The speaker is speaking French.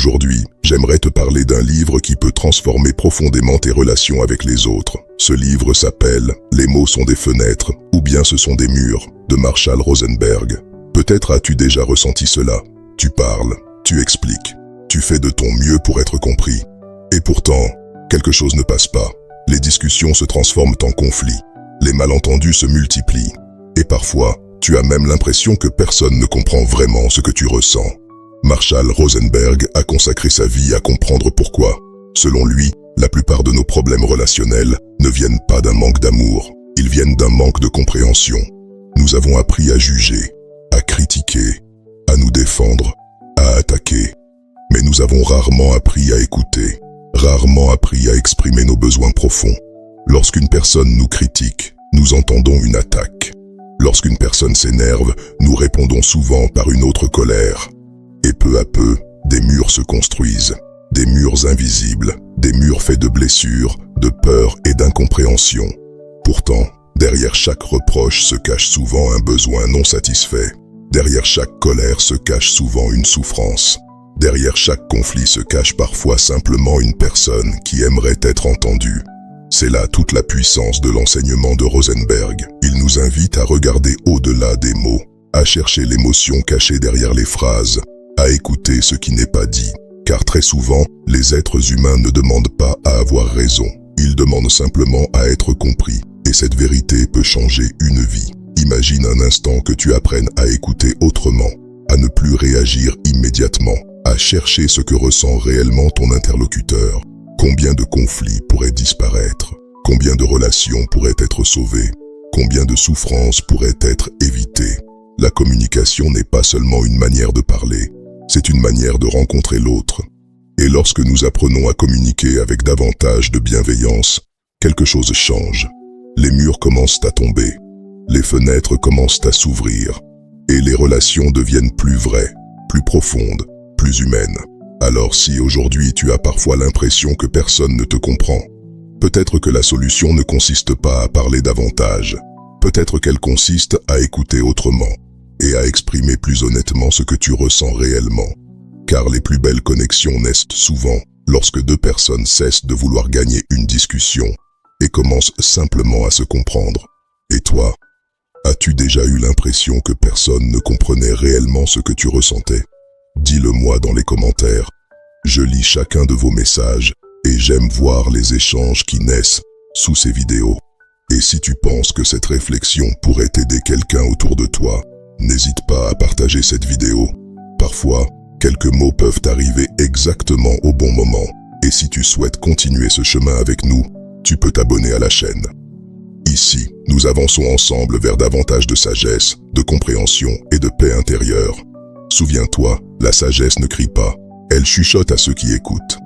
Aujourd'hui, j'aimerais te parler d'un livre qui peut transformer profondément tes relations avec les autres. Ce livre s'appelle « Les mots sont des fenêtres » ou bien « Ce sont des murs » de Marshall Rosenberg. Peut-être as-tu déjà ressenti cela. Tu parles, tu expliques, tu fais de ton mieux pour être compris. Et pourtant, quelque chose ne passe pas. Les discussions se transforment en conflits. Les malentendus se multiplient. Et parfois, tu as même l'impression que personne ne comprend vraiment ce que tu ressens. Marshall Rosenberg a consacré sa vie à comprendre pourquoi. Selon lui, la plupart de nos problèmes relationnels ne viennent pas d'un manque d'amour, ils viennent d'un manque de compréhension. Nous avons appris à juger, à critiquer, à nous défendre, à attaquer. Mais nous avons rarement appris à écouter, rarement appris à exprimer nos besoins profonds. Lorsqu'une personne nous critique, nous entendons une attaque. Lorsqu'une personne s'énerve, nous répondons souvent par une autre colère. Et peu à peu, des murs se construisent, des murs invisibles, des murs faits de blessures, de peur et d'incompréhension. Pourtant, derrière chaque reproche se cache souvent un besoin non satisfait. Derrière chaque colère se cache souvent une souffrance. Derrière chaque conflit se cache parfois simplement une personne qui aimerait être entendue. C'est là toute la puissance de l'enseignement de Rosenberg. Il nous invite à regarder au-delà des mots, à chercher l'émotion cachée derrière les phrases, à écouter ce qui n'est pas dit. Car très souvent, les êtres humains ne demandent pas à avoir raison. Ils demandent simplement à être compris. Et cette vérité peut changer une vie. Imagine un instant que tu apprennes à écouter autrement, à ne plus réagir immédiatement, à chercher ce que ressent réellement ton interlocuteur. Combien de conflits pourraient disparaître? Combien de relations pourraient être sauvées? Combien de souffrances pourraient être évitées? La communication n'est pas seulement une manière de parler, c'est une manière de rencontrer l'autre. Et lorsque nous apprenons à communiquer avec davantage de bienveillance, quelque chose change. Les murs commencent à tomber, les fenêtres commencent à s'ouvrir, et les relations deviennent plus vraies, plus profondes, plus humaines. Alors si aujourd'hui tu as parfois l'impression que personne ne te comprend, peut-être que la solution ne consiste pas à parler davantage, peut-être qu'elle consiste à écouter autrement, et à exprimer plus honnêtement ce que tu ressens réellement. Car les plus belles connexions naissent souvent lorsque deux personnes cessent de vouloir gagner une discussion et commencent simplement à se comprendre. Et toi, as-tu déjà eu l'impression que personne ne comprenait réellement ce que tu ressentais? Dis-le-moi dans les commentaires. Je lis chacun de vos messages et j'aime voir les échanges qui naissent sous ces vidéos. Et si tu penses que cette réflexion pourrait aider quelqu'un autour de toi, n'hésite pas à partager cette vidéo. Parfois, quelques mots peuvent arriver exactement au bon moment. Et si tu souhaites continuer ce chemin avec nous, tu peux t'abonner à la chaîne. Ici, nous avançons ensemble vers davantage de sagesse, de compréhension et de paix intérieure. Souviens-toi, la sagesse ne crie pas, elle chuchote à ceux qui écoutent.